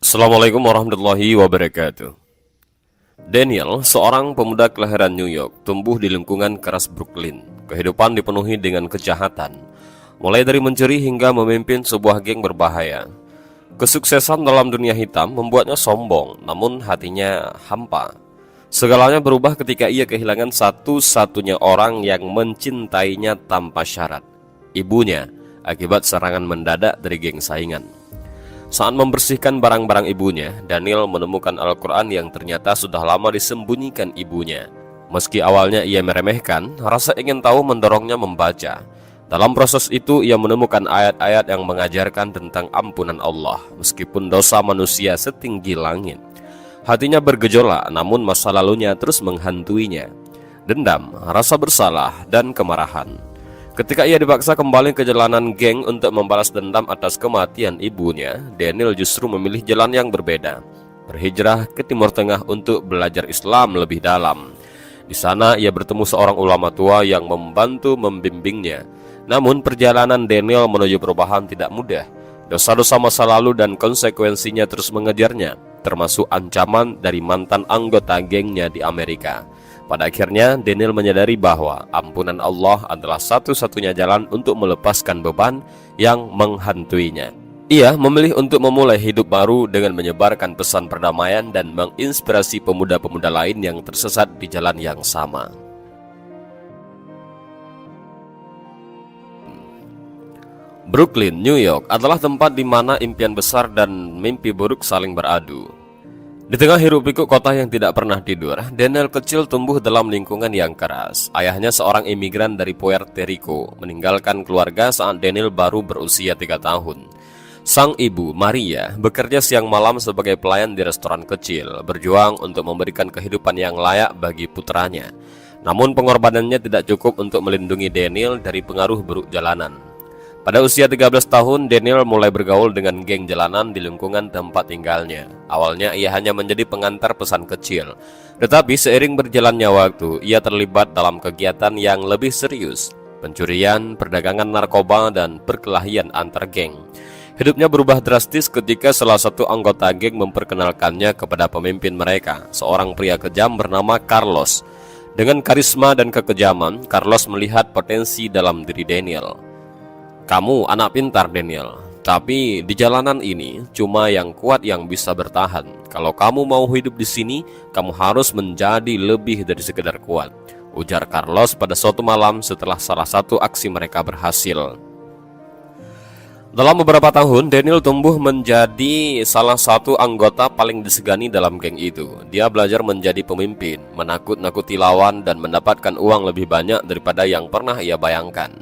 Assalamualaikum warahmatullahi wabarakatuh. Daniel, seorang pemuda kelahiran New York, tumbuh di lingkungan keras Brooklyn. Kehidupan dipenuhi dengan kejahatan, mulai dari mencuri hingga memimpin sebuah geng berbahaya. Kesuksesan dalam dunia hitam membuatnya sombong, namun hatinya hampa. Segalanya berubah ketika ia kehilangan satu-satunya orang yang mencintainya tanpa syarat, ibunya, akibat serangan mendadak dari geng saingan. Saat membersihkan barang-barang ibunya, Daniel menemukan Al-Quran yang ternyata sudah lama disembunyikan ibunya. Meski awalnya ia meremehkan, rasa ingin tahu mendorongnya membaca. Dalam proses itu, ia menemukan ayat-ayat yang mengajarkan tentang ampunan Allah, meskipun dosa manusia setinggi langit. Hatinya bergejolak, namun masa lalunya terus menghantuinya. Dendam, rasa bersalah, dan kemarahan. Ketika ia dipaksa kembali ke jalanan geng untuk membalas dendam atas kematian ibunya, Daniel justru memilih jalan yang berbeda, berhijrah ke Timur Tengah untuk belajar Islam lebih dalam. Di sana ia bertemu seorang ulama tua yang membantu membimbingnya. Namun perjalanan Daniel menuju perubahan tidak mudah. Dosa-dosa masa lalu dan konsekuensinya terus mengejarnya, termasuk ancaman dari mantan anggota gengnya di Amerika. Pada akhirnya, Daniel menyadari bahwa ampunan Allah adalah satu-satunya jalan untuk melepaskan beban yang menghantuinya. Ia memilih untuk memulai hidup baru dengan menyebarkan pesan perdamaian dan menginspirasi pemuda-pemuda lain yang tersesat di jalan yang sama. Brooklyn, New York adalah tempat di mana impian besar dan mimpi buruk saling beradu. Di tengah hiruk-pikuk kota yang tidak pernah tidur, Daniel kecil tumbuh dalam lingkungan yang keras. Ayahnya seorang imigran dari Puerto Rico, meninggalkan keluarga saat Daniel baru berusia 3 tahun. Sang ibu, Maria, bekerja siang malam sebagai pelayan di restoran kecil, berjuang untuk memberikan kehidupan yang layak bagi putranya. Namun pengorbanannya tidak cukup untuk melindungi Daniel dari pengaruh buruk jalanan. Pada usia 13 tahun, Daniel mulai bergaul dengan geng jalanan di lingkungan tempat tinggalnya. Awalnya ia hanya menjadi pengantar pesan kecil, tetapi seiring berjalannya waktu, ia terlibat dalam kegiatan yang lebih serius, pencurian, perdagangan narkoba, dan perkelahian antar geng. Hidupnya berubah drastis ketika salah satu anggota geng memperkenalkannya kepada pemimpin mereka, seorang pria kejam bernama Carlos. Dengan karisma dan kekejaman, Carlos melihat potensi dalam diri Daniel. "Kamu anak pintar, Daniel, tapi di jalanan ini cuma yang kuat yang bisa bertahan. Kalau kamu mau hidup di sini, kamu harus menjadi lebih dari sekedar kuat," ujar Carlos pada suatu malam setelah salah satu aksi mereka berhasil. Dalam beberapa tahun, Daniel tumbuh menjadi salah satu anggota paling disegani dalam geng itu. Dia belajar menjadi pemimpin, menakut-nakuti lawan, dan mendapatkan uang lebih banyak daripada yang pernah ia bayangkan.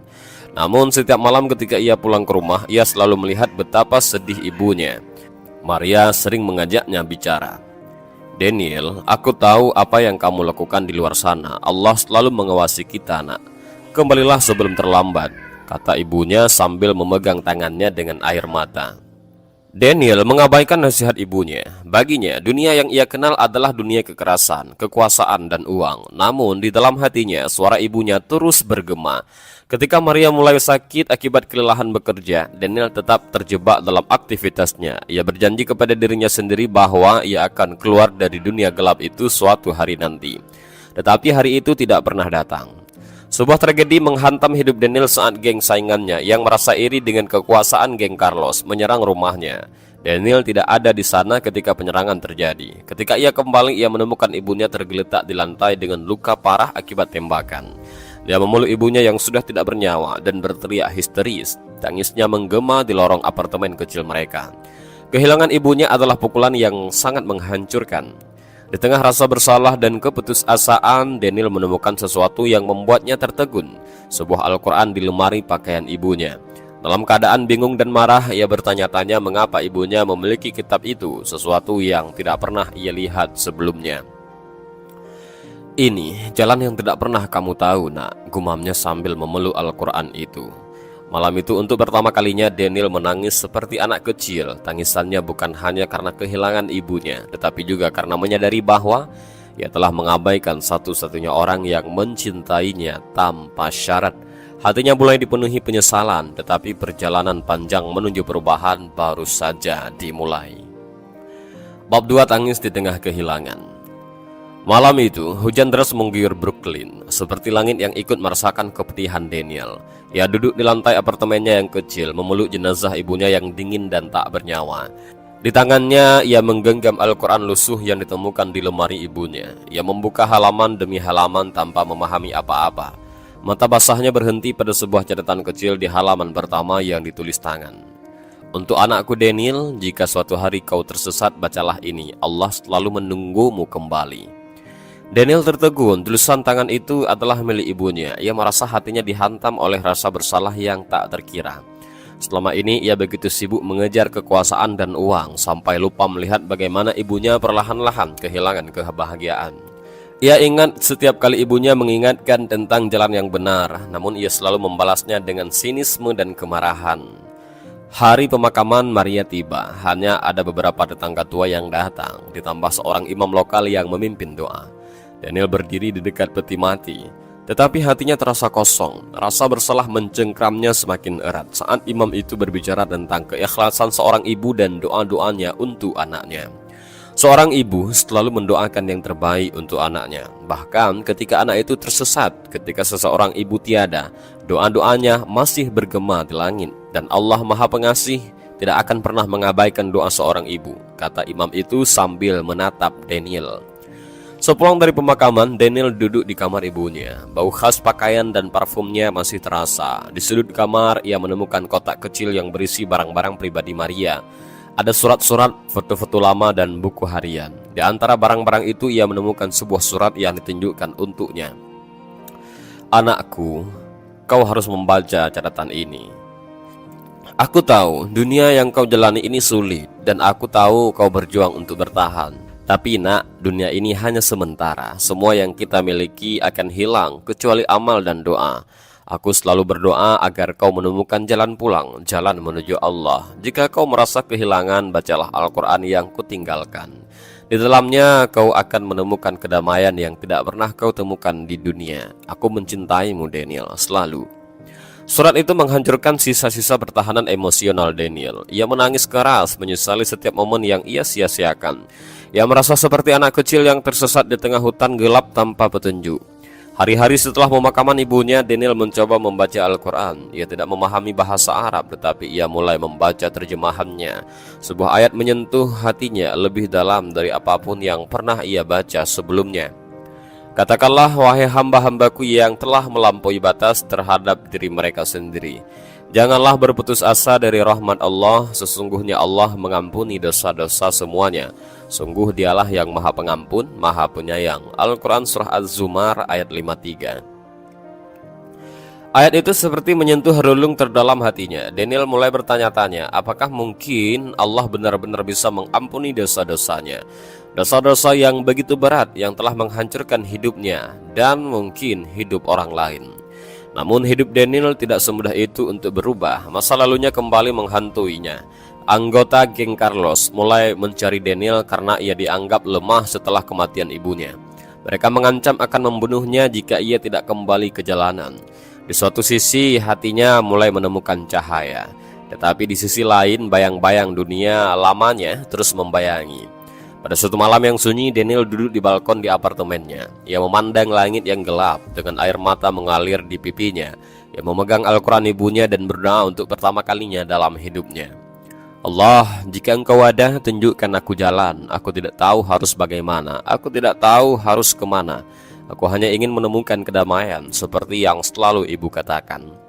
Namun setiap malam ketika ia pulang ke rumah, ia selalu melihat betapa sedih ibunya. Maria sering mengajaknya bicara. "Daniel, aku tahu apa yang kamu lakukan di luar sana. Allah selalu mengawasi kita, nak. Kembalilah sebelum terlambat," kata ibunya sambil memegang tangannya dengan air mata. Daniel mengabaikan nasihat ibunya. Baginya, dunia yang ia kenal adalah dunia kekerasan, kekuasaan, dan uang. Namun di dalam hatinya, suara ibunya terus bergema. Ketika Maria mulai sakit akibat kelelahan bekerja, Daniel tetap terjebak dalam aktivitasnya. Ia berjanji kepada dirinya sendiri bahwa ia akan keluar dari dunia gelap itu suatu hari nanti. Tetapi hari itu tidak pernah datang. Sebuah tragedi menghantam hidup Daniel saat geng saingannya yang merasa iri dengan kekuasaan geng Carlos menyerang rumahnya. Daniel tidak ada di sana ketika penyerangan terjadi. Ketika ia kembali, ia menemukan ibunya tergeletak di lantai dengan luka parah akibat tembakan. Dia memeluk ibunya yang sudah tidak bernyawa dan berteriak histeris. Tangisnya menggema di lorong apartemen kecil mereka. Kehilangan ibunya adalah pukulan yang sangat menghancurkan. Di tengah rasa bersalah dan keputusasaan, Daniel menemukan sesuatu yang membuatnya tertegun. Sebuah Al-Quran di lemari pakaian ibunya. Dalam keadaan bingung dan marah, ia bertanya-tanya mengapa ibunya memiliki kitab itu, sesuatu yang tidak pernah ia lihat sebelumnya. "Ini jalan yang tidak pernah kamu tahu, nak," gumamnya sambil memeluk Al-Quran itu. Malam itu untuk pertama kalinya Daniel menangis seperti anak kecil. Tangisannya bukan hanya karena kehilangan ibunya, tetapi juga karena menyadari bahwa ia telah mengabaikan satu-satunya orang yang mencintainya tanpa syarat. Hatinya mulai dipenuhi penyesalan, tetapi perjalanan panjang menuju perubahan baru saja dimulai. Bab 2, tangis di tengah kehilangan. Malam itu, hujan deras mengguyur Brooklyn, seperti langit yang ikut merasakan kepedihan Daniel. Ia duduk di lantai apartemennya yang kecil, memeluk jenazah ibunya yang dingin dan tak bernyawa. Di tangannya, ia menggenggam Al-Quran lusuh yang ditemukan di lemari ibunya. Ia membuka halaman demi halaman tanpa memahami apa-apa. Mata basahnya berhenti pada sebuah catatan kecil di halaman pertama yang ditulis tangan. Untuk anakku Daniel, jika suatu hari kau tersesat, bacalah ini, Allah selalu menunggumu kembali. Daniel tertegun, tulisan tangan itu adalah milik ibunya. Ia merasa hatinya dihantam oleh rasa bersalah yang tak terkira. Selama ini ia begitu sibuk mengejar kekuasaan dan uang, sampai lupa melihat bagaimana ibunya perlahan-lahan kehilangan kebahagiaan. Ia ingat setiap kali ibunya mengingatkan tentang jalan yang benar, namun ia selalu membalasnya dengan sinisme dan kemarahan. Hari pemakaman Maria tiba, hanya ada beberapa tetangga tua yang datang, ditambah seorang imam lokal yang memimpin doa. Daniel berdiri di dekat peti mati, tetapi hatinya terasa kosong. Rasa bersalah mencengkramnya semakin erat saat imam itu berbicara tentang keikhlasan seorang ibu dan doa-doanya untuk anaknya. Seorang ibu selalu mendoakan yang terbaik untuk anaknya. Bahkan ketika anak itu tersesat, ketika seseorang ibu tiada, doa-doanya masih bergema di langit. Dan Allah Maha Pengasih tidak akan pernah mengabaikan doa seorang ibu, kata imam itu sambil menatap Daniel. Sepulang dari pemakaman, Daniel duduk di kamar ibunya. Bau khas pakaian dan parfumnya masih terasa. Di sudut kamar, ia menemukan kotak kecil yang berisi barang-barang pribadi Maria. Ada surat-surat, foto-foto lama, dan buku harian. Di antara barang-barang itu, ia menemukan sebuah surat yang ditunjukkan untuknya. Anakku, kau harus membaca catatan ini. Aku tahu dunia yang kau jalani ini sulit, dan aku tahu kau berjuang untuk bertahan. Tapi nak, dunia ini hanya sementara. Semua yang kita miliki akan hilang, kecuali amal dan doa. Aku selalu berdoa agar kau menemukan jalan pulang, jalan menuju Allah. Jika kau merasa kehilangan, bacalah Al-Quran yang kutinggalkan. Di dalamnya kau akan menemukan kedamaian yang tidak pernah kau temukan di dunia. Aku mencintaimu Daniel, selalu. Surat itu menghancurkan sisa-sisa pertahanan emosional Daniel. Ia menangis keras, menyesali setiap momen yang ia sia-siakan. Ia merasa seperti anak kecil yang tersesat di tengah hutan gelap tanpa petunjuk. Hari-hari setelah pemakaman ibunya, Daniel mencoba membaca Al-Quran. Ia tidak memahami bahasa Arab, tetapi ia mulai membaca terjemahannya. Sebuah ayat menyentuh hatinya lebih dalam dari apapun yang pernah ia baca sebelumnya. Katakanlah, wahai hamba-hambaku yang telah melampaui batas terhadap diri mereka sendiri, janganlah berputus asa dari rahmat Allah. Sesungguhnya Allah mengampuni dosa-dosa semuanya. Sungguh dialah yang maha pengampun, maha penyayang. Al-Quran Surah Az-Zumar ayat 53. Ayat itu seperti menyentuh relung terdalam hatinya. Daniel mulai bertanya-tanya, apakah mungkin Allah benar-benar bisa mengampuni dosa-dosanya, dosa-dosa yang begitu berat yang telah menghancurkan hidupnya dan mungkin hidup orang lain. Namun hidup Daniel tidak semudah itu untuk berubah. Masa lalunya kembali menghantuinya. Anggota geng Carlos mulai mencari Daniel karena ia dianggap lemah setelah kematian ibunya. Mereka mengancam akan membunuhnya jika ia tidak kembali ke jalanan. Di suatu sisi hatinya mulai menemukan cahaya, tetapi di sisi lain bayang-bayang dunia lamanya terus membayangi. Pada suatu malam yang sunyi, Daniel duduk di balkon di apartemennya. Ia memandang langit yang gelap dengan air mata mengalir di pipinya. Ia memegang Al-Quran ibunya dan berdoa untuk pertama kalinya dalam hidupnya. Allah, jika engkau ada, tunjukkan aku jalan. Aku tidak tahu harus bagaimana. Aku tidak tahu harus kemana. Aku hanya ingin menemukan kedamaian seperti yang selalu ibu katakan.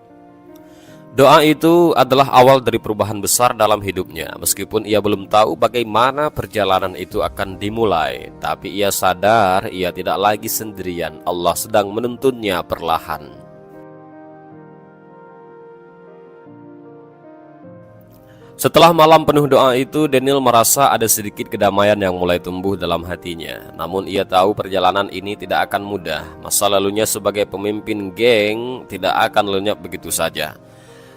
Doa itu adalah awal dari perubahan besar dalam hidupnya. Meskipun ia belum tahu bagaimana perjalanan itu akan dimulai, tapi ia sadar ia tidak lagi sendirian. Allah sedang menuntunnya perlahan. Setelah malam penuh doa itu, Daniel merasa ada sedikit kedamaian yang mulai tumbuh dalam hatinya. Namun ia tahu perjalanan ini tidak akan mudah. Masa lalunya sebagai pemimpin geng tidak akan lenyap begitu saja.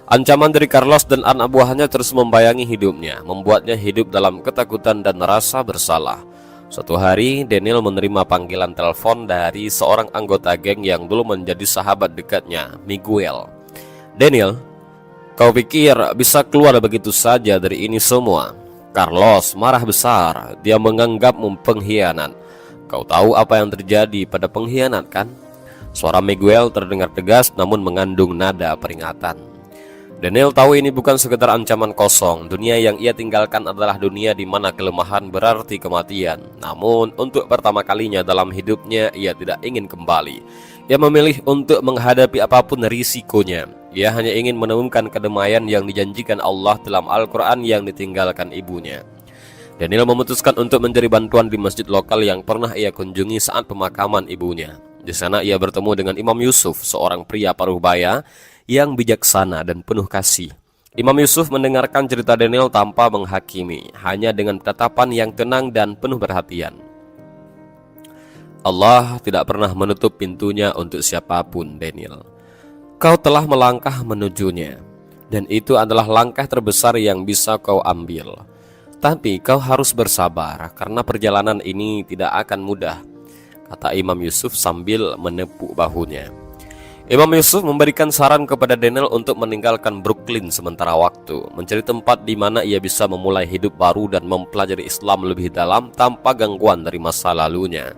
Ancaman dari Carlos dan anak buahnya terus membayangi hidupnya, membuatnya hidup dalam ketakutan dan rasa bersalah. Suatu hari, Daniel menerima panggilan telepon dari seorang anggota geng yang dulu menjadi sahabat dekatnya, Miguel. Daniel, kau pikir bisa keluar begitu saja dari ini semua? Carlos marah besar. Dia menganggapmu pengkhianat. Kau tahu apa yang terjadi pada pengkhianat, kan? Suara Miguel terdengar tegas namun mengandung nada peringatan. Daniel tahu ini bukan sekedar ancaman kosong. Dunia yang ia tinggalkan adalah dunia di mana kelemahan berarti kematian. Namun, untuk pertama kalinya dalam hidupnya, ia tidak ingin kembali. Ia memilih untuk menghadapi apapun risikonya. Ia hanya ingin menemukan kedamaian yang dijanjikan Allah dalam Al-Quran yang ditinggalkan ibunya. Daniel memutuskan untuk mencari bantuan di masjid lokal yang pernah ia kunjungi saat pemakaman ibunya. Di sana ia bertemu dengan Imam Yusuf, seorang pria paruh-baya yang bijaksana dan penuh kasih. Imam Yusuf mendengarkan cerita Daniel tanpa menghakimi, hanya dengan tatapan yang tenang dan penuh perhatian. Allah tidak pernah menutup pintunya untuk siapapun, Daniel. Kau telah melangkah menujunya, dan itu adalah langkah terbesar yang bisa kau ambil. Tapi kau harus bersabar, karena perjalanan ini tidak akan mudah, kata Imam Yusuf sambil menepuk bahunya. Imam Yusuf memberikan saran kepada Daniel untuk meninggalkan Brooklyn sementara waktu, mencari tempat di mana ia bisa memulai hidup baru dan mempelajari Islam lebih dalam tanpa gangguan dari masa lalunya.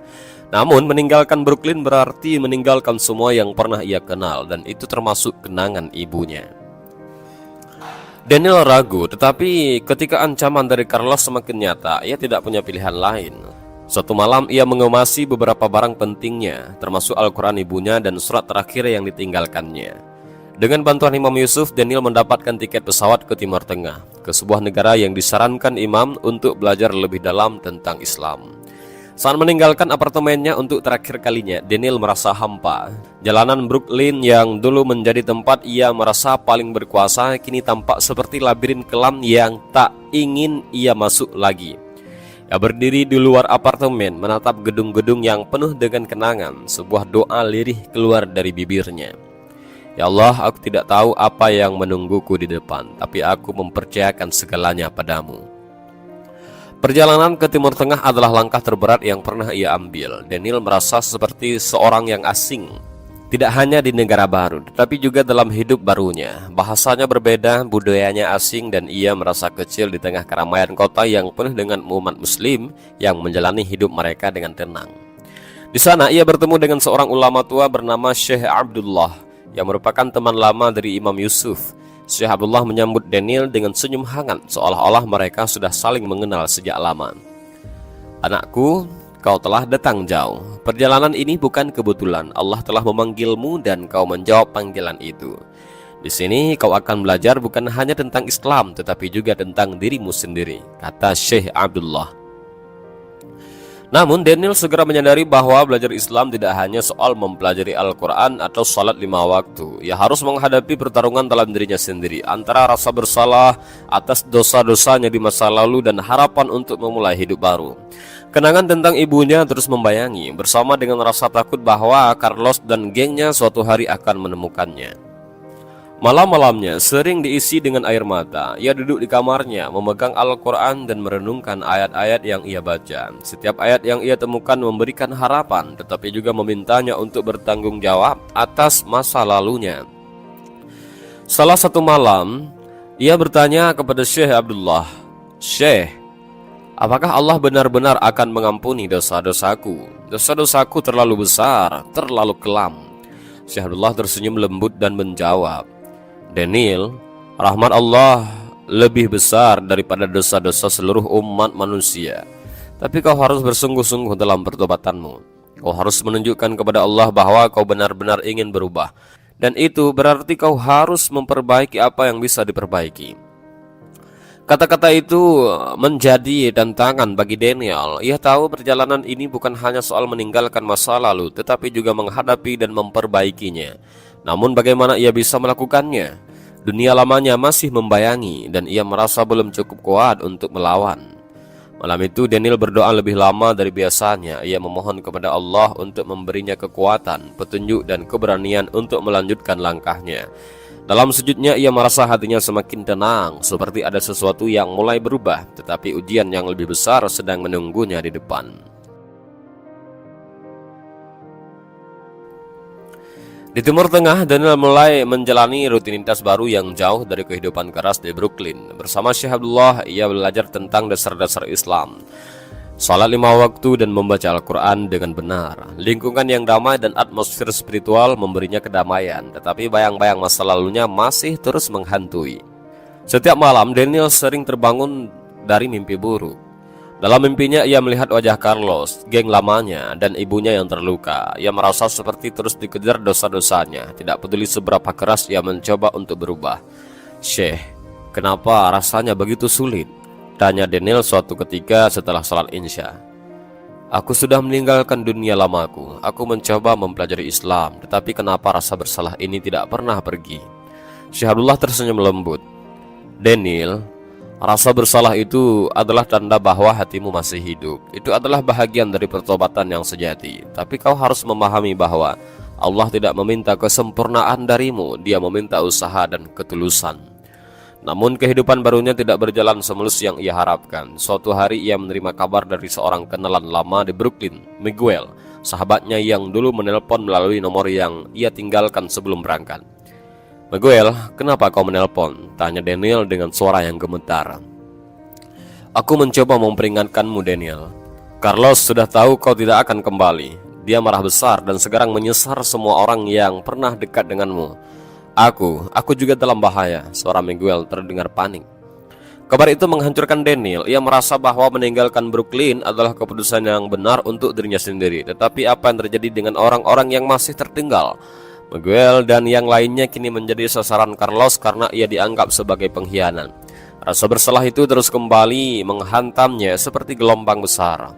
Namun meninggalkan Brooklyn berarti meninggalkan semua yang pernah ia kenal, dan itu termasuk kenangan ibunya. Daniel ragu, tetapi ketika ancaman dari Carlos semakin nyata, ia tidak punya pilihan lain. Suatu malam ia mengemasi beberapa barang pentingnya, termasuk Al-Quran ibunya dan surat terakhir yang ditinggalkannya. Dengan bantuan Imam Yusuf, Daniel mendapatkan tiket pesawat ke Timur Tengah, ke sebuah negara yang disarankan Imam untuk belajar lebih dalam tentang Islam. Saat meninggalkan apartemennya untuk terakhir kalinya, Daniel merasa hampa. Jalanan Brooklyn yang dulu menjadi tempat ia merasa paling berkuasa, kini tampak seperti labirin kelam yang tak ingin ia masuk lagi. Ia berdiri di luar apartemen, menatap gedung-gedung yang penuh dengan kenangan. Sebuah doa lirih keluar dari bibirnya. Ya Allah, aku tidak tahu apa yang menungguku di depan, tapi aku mempercayakan segalanya padamu. Perjalanan ke Timur Tengah adalah langkah terberat yang pernah ia ambil. Daniel merasa seperti seorang yang asing, tidak hanya di negara baru, tetapi juga dalam hidup barunya. Bahasanya berbeda, budayanya asing, dan ia merasa kecil di tengah keramaian kota yang penuh dengan umat muslim yang menjalani hidup mereka dengan tenang. Di sana ia bertemu dengan seorang ulama tua bernama Syekh Abdullah, yang merupakan teman lama dari Imam Yusuf. Syekh Abdullah menyambut Daniel dengan senyum hangat, seolah-olah mereka sudah saling mengenal sejak lama. Anakku, kau telah datang jauh. Perjalanan ini bukan kebetulan. Allah telah memanggilmu dan kau menjawab panggilan itu. Di sini kau akan belajar bukan hanya tentang Islam, tetapi juga tentang dirimu sendiri, kata Syekh Abdullah. Namun Daniel segera menyadari bahwa belajar Islam tidak hanya soal mempelajari Al-Quran atau salat 5 waktu. Ia harus menghadapi pertarungan dalam dirinya sendiri, antara rasa bersalah atas dosa-dosanya di masa lalu dan harapan untuk memulai hidup baru. Kenangan tentang ibunya terus membayangi, bersama dengan rasa takut bahwa Carlos dan gengnya suatu hari akan menemukannya. Malam-malamnya sering diisi dengan air mata. Ia duduk di kamarnya, memegang Al-Quran dan merenungkan ayat-ayat yang ia baca. Setiap ayat yang ia temukan memberikan harapan, tetapi juga memintanya untuk bertanggung jawab atas masa lalunya. Salah satu malam, ia bertanya kepada Syekh Abdullah, "Syekh, apakah Allah benar-benar akan mengampuni dosa-dosaku? Dosa-dosaku terlalu besar, terlalu kelam." Syekh Abdullah tersenyum lembut dan menjawab, "Daniel, rahmat Allah lebih besar daripada dosa-dosa seluruh umat manusia. Tapi kau harus bersungguh-sungguh dalam pertobatanmu. Kau harus menunjukkan kepada Allah bahwa kau benar-benar ingin berubah. Dan itu berarti kau harus memperbaiki apa yang bisa diperbaiki." Kata-kata itu menjadi tantangan bagi Daniel. Ia tahu perjalanan ini bukan hanya soal meninggalkan masa lalu, tetapi juga menghadapi dan memperbaikinya. Namun bagaimana ia bisa melakukannya? Dunia lamanya masih membayangi dan ia merasa belum cukup kuat untuk melawan. Malam itu Daniel berdoa lebih lama dari biasanya. Ia memohon kepada Allah untuk memberinya kekuatan, petunjuk dan keberanian untuk melanjutkan langkahnya. Dalam sujudnya ia merasa hatinya semakin tenang, seperti ada sesuatu yang mulai berubah, tetapi ujian yang lebih besar sedang menunggunya di depan. Di Timur Tengah, Daniel mulai menjalani rutinitas baru yang jauh dari kehidupan keras di Brooklyn. Bersama Syekh Abdullah, ia belajar tentang dasar-dasar Islam, salat 5 waktu, dan membaca Al-Quran dengan benar. Lingkungan yang damai dan atmosfer spiritual memberinya kedamaian, tetapi bayang-bayang masa lalunya masih terus menghantui. Setiap malam, Daniel sering terbangun dari mimpi buruk. Dalam mimpinya, ia melihat wajah Carlos, geng lamanya, dan ibunya yang terluka. Ia merasa seperti terus dikejar dosa-dosanya. Tidak peduli seberapa keras ia mencoba untuk berubah. "Syekh, kenapa rasanya begitu sulit?" tanya Daniel suatu ketika setelah salat Isya. "Aku sudah meninggalkan dunia lamaku. Aku mencoba mempelajari Islam, tetapi kenapa rasa bersalah ini tidak pernah pergi?" Syekh Abdullah tersenyum lembut. "Daniel, rasa bersalah itu adalah tanda bahwa hatimu masih hidup. Itu adalah bahagian dari pertobatan yang sejati. Tapi kau harus memahami bahwa Allah tidak meminta kesempurnaan darimu. Dia meminta usaha dan ketulusan." Namun kehidupan barunya tidak berjalan semulus yang ia harapkan. Suatu hari ia menerima kabar dari seorang kenalan lama di Brooklyn, Miguel, sahabatnya yang dulu menelpon melalui nomor yang ia tinggalkan sebelum berangkat. "Miguel, kenapa kau menelpon?" tanya Daniel dengan suara yang gemetar. "Aku mencoba memperingatkanmu, Daniel. Carlos sudah tahu kau tidak akan kembali. Dia marah besar dan sekarang menyesar semua orang yang pernah dekat denganmu. Aku juga dalam bahaya." Suara Miguel terdengar panik. Kabar itu menghancurkan Daniel. Ia merasa bahwa meninggalkan Brooklyn adalah keputusan yang benar untuk dirinya sendiri. Tetapi apa yang terjadi dengan orang-orang yang masih tertinggal? Miguel dan yang lainnya kini menjadi sasaran Carlos karena ia dianggap sebagai pengkhianat. Rasa bersalah itu terus kembali menghantamnya seperti gelombang besar.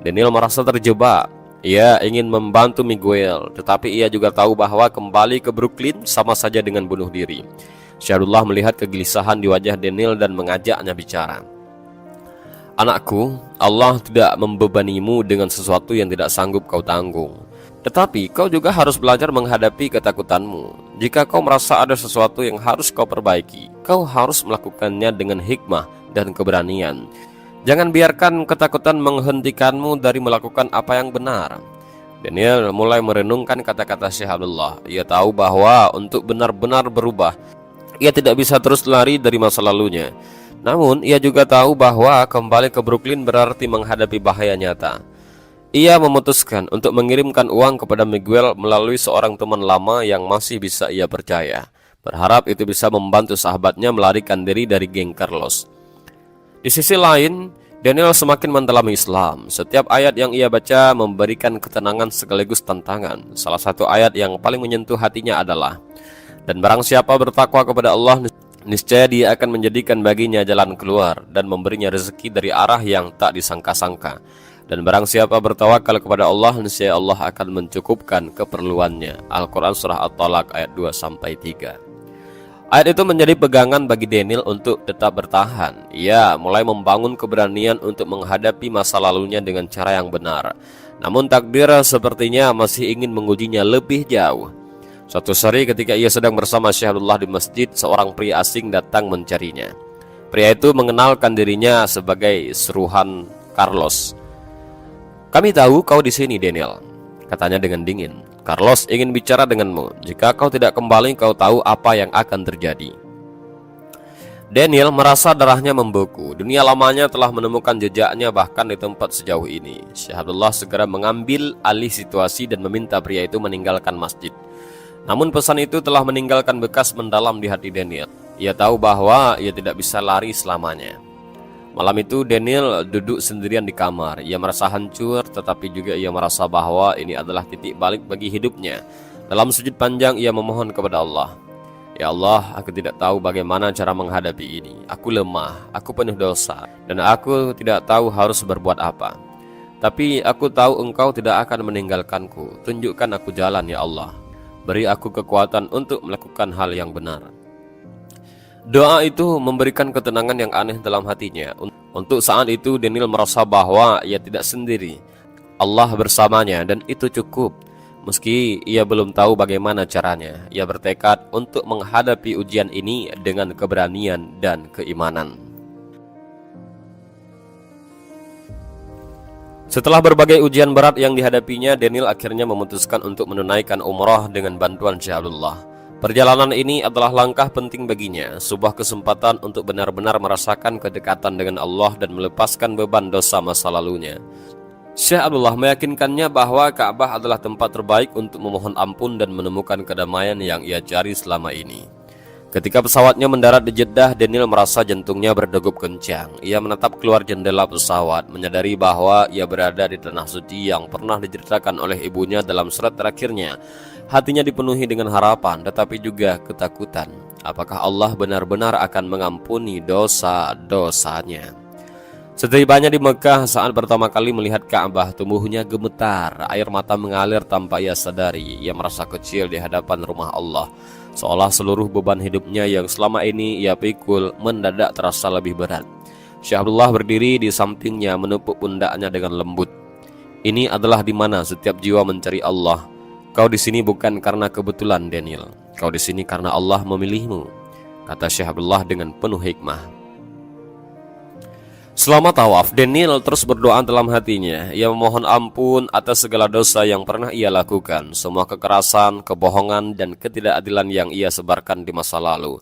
Daniel merasa terjebak. Ia ingin membantu Miguel, tetapi ia juga tahu bahwa kembali ke Brooklyn sama saja dengan bunuh diri. Syahidullah melihat kegelisahan di wajah Daniel dan mengajaknya bicara. "Anakku, Allah tidak membebanimu dengan sesuatu yang tidak sanggup kau tanggung. Tetapi kau juga harus belajar menghadapi ketakutanmu. Jika kau merasa ada sesuatu yang harus kau perbaiki, kau harus melakukannya dengan hikmah dan keberanian. Jangan biarkan ketakutan menghentikanmu dari melakukan apa yang benar." Daniel mulai merenungkan kata-kata Syekh Abdullah. Ia tahu bahwa untuk benar-benar berubah, ia tidak bisa terus lari dari masa lalunya. Namun, ia juga tahu bahwa kembali ke Brooklyn berarti menghadapi bahaya nyata. Ia memutuskan untuk mengirimkan uang kepada Miguel melalui seorang teman lama yang masih bisa ia percaya, berharap itu bisa membantu sahabatnya melarikan diri dari geng Carlos. Di sisi lain, Daniel semakin mendalami Islam. Setiap ayat yang ia baca memberikan ketenangan sekaligus tantangan. Salah satu ayat yang paling menyentuh hatinya adalah, "Dan barang siapa bertakwa kepada Allah, niscaya Dia akan menjadikan baginya jalan keluar dan memberinya rezeki dari arah yang tak disangka-sangka. Dan barang siapa bertawakal kepada Allah, niscaya Allah akan mencukupkan keperluannya." Al-Quran Surah At-Talaq ayat 2-3. Ayat itu menjadi pegangan bagi Daniel untuk tetap bertahan. Ia mulai membangun keberanian untuk menghadapi masa lalunya dengan cara yang benar. Namun takdir sepertinya masih ingin mengujinya lebih jauh. Suatu hari ketika ia sedang bersama Syekh Abdullah di masjid, seorang pria asing datang mencarinya. Pria itu mengenalkan dirinya sebagai seruhan Carlos. "Kami tahu kau di sini, Daniel," katanya dengan dingin. "Carlos ingin bicara denganmu. Jika kau tidak kembali, kau tahu apa yang akan terjadi." Daniel merasa darahnya membeku. Dunia lamanya telah menemukan jejaknya bahkan di tempat sejauh ini. Syekh Abdullah segera mengambil alih situasi dan meminta pria itu meninggalkan masjid. Namun pesan itu telah meninggalkan bekas mendalam di hati Daniel. Ia tahu bahwa ia tidak bisa lari selamanya. Malam itu Daniel duduk sendirian di kamar. Ia merasa hancur, tetapi juga ia merasa bahwa ini adalah titik balik bagi hidupnya. Dalam sujud panjang ia memohon kepada Allah, "Ya Allah, aku tidak tahu bagaimana cara menghadapi ini. Aku lemah, aku penuh dosa, dan aku tidak tahu harus berbuat apa. Tapi aku tahu Engkau tidak akan meninggalkanku. Tunjukkan aku jalan, ya Allah. Beri aku kekuatan untuk melakukan hal yang benar." Doa itu memberikan ketenangan yang aneh dalam hatinya. Untuk saat itu Daniel merasa bahwa ia tidak sendiri. Allah bersamanya dan itu cukup. Meski ia belum tahu bagaimana caranya, ia bertekad untuk menghadapi ujian ini dengan keberanian dan keimanan. Setelah berbagai ujian berat yang dihadapinya, Daniel akhirnya memutuskan untuk menunaikan umrah dengan bantuan Syekh Abdullah. Perjalanan ini adalah langkah penting baginya, sebuah kesempatan untuk benar-benar merasakan kedekatan dengan Allah dan melepaskan beban dosa masa lalunya. Syekh Abdullah meyakinkannya bahwa Ka'bah adalah tempat terbaik untuk memohon ampun dan menemukan kedamaian yang ia cari selama ini. Ketika pesawatnya mendarat di Jeddah, Daniel merasa jantungnya berdegup kencang. Ia menatap keluar jendela pesawat, menyadari bahwa ia berada di tanah suci yang pernah diceritakan oleh ibunya dalam surat terakhirnya. Hatinya dipenuhi dengan harapan, tetapi juga ketakutan. Apakah Allah benar-benar akan mengampuni dosa-dosanya? Setibanya di Mekah, saat pertama kali melihat Ka'bah, tubuhnya gemetar, air mata mengalir tanpa ia sadari. Ia merasa kecil di hadapan rumah Allah, seolah seluruh beban hidupnya yang selama ini ia pikul mendadak terasa lebih berat. Syekh Abdullah berdiri di sampingnya, menepuk pundaknya dengan lembut. Ini adalah di mana setiap jiwa mencari Allah. Kau di sini bukan karena kebetulan, Daniel. Kau di sini karena Allah memilihmu, kata Syekh Abdullah dengan penuh hikmah. Selama tawaf, Daniel terus berdoa dalam hatinya. Ia memohon ampun atas segala dosa yang pernah ia lakukan, semua kekerasan, kebohongan, dan ketidakadilan yang ia sebarkan di masa lalu.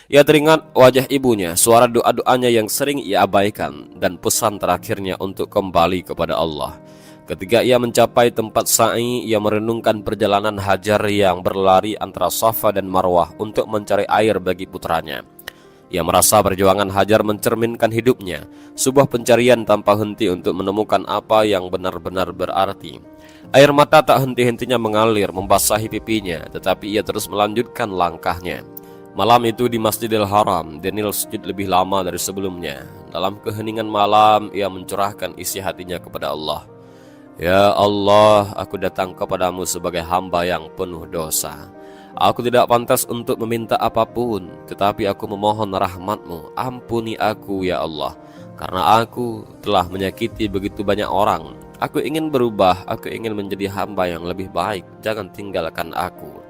Ia teringat wajah ibunya, suara doa-doanya yang sering ia abaikan, dan pesan terakhirnya untuk kembali kepada Allah. Ketika ia mencapai tempat sa'i, ia merenungkan perjalanan Hajar yang berlari antara Safa dan Marwah untuk mencari air bagi putranya. Ia merasa perjuangan Hajar mencerminkan hidupnya, sebuah pencarian tanpa henti untuk menemukan apa yang benar-benar berarti. Air mata tak henti-hentinya mengalir membasahi pipinya, tetapi ia terus melanjutkan langkahnya. Malam itu di Masjidil Haram, Daniel sujud lebih lama dari sebelumnya. Dalam keheningan malam, ia mencurahkan isi hatinya kepada Allah. Ya Allah, aku datang kepadamu sebagai hamba yang penuh dosa. Aku tidak pantas untuk meminta apapun, tetapi aku memohon rahmat-Mu. Ampuni aku ya Allah, karena aku telah menyakiti begitu banyak orang. Aku ingin berubah, aku ingin menjadi hamba yang lebih baik. Jangan tinggalkan aku.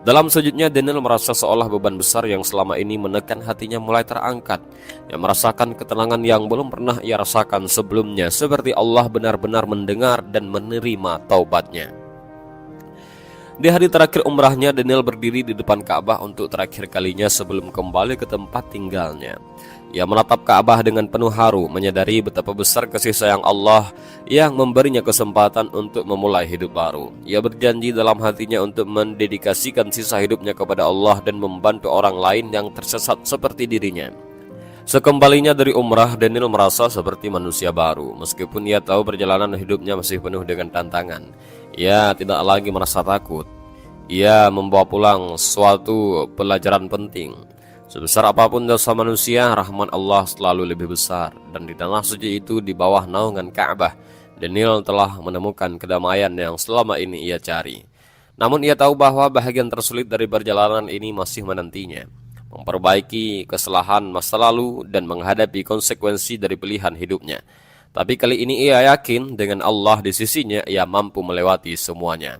Dalam sujudnya, Daniel merasa seolah beban besar yang selama ini menekan hatinya mulai terangkat. Ia merasakan ketenangan yang belum pernah ia rasakan sebelumnya, seperti Allah benar-benar mendengar dan menerima taubatnya. Di hari terakhir umrahnya, Daniel berdiri di depan Ka'bah untuk terakhir kalinya sebelum kembali ke tempat tinggalnya. Ia menatap Ka'bah dengan penuh haru, menyadari betapa besar kasih sayang Allah yang memberinya kesempatan untuk memulai hidup baru. Ia berjanji dalam hatinya untuk mendedikasikan sisa hidupnya kepada Allah dan membantu orang lain yang tersesat seperti dirinya. Sekembalinya dari umrah, Daniel merasa seperti manusia baru. Meskipun ia tahu perjalanan hidupnya masih penuh dengan tantangan, ia tidak lagi merasa takut. Ia membawa pulang suatu pelajaran penting. Sebesar apapun dosa manusia, rahmat Allah selalu lebih besar. Dan di tanah suci itu, di bawah naungan Ka'bah, Daniel telah menemukan kedamaian yang selama ini ia cari. Namun ia tahu bahwa bahagian tersulit dari perjalanan ini masih menantinya. Memperbaiki kesalahan masa lalu dan menghadapi konsekuensi dari pilihan hidupnya. Tapi kali ini ia yakin dengan Allah di sisinya, ia mampu melewati semuanya.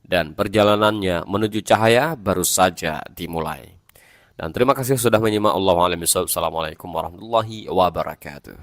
Dan perjalanannya menuju cahaya baru saja dimulai. Dan terima kasih sudah menyimak. Assalamualaikum warahmatullahi wabarakatuh.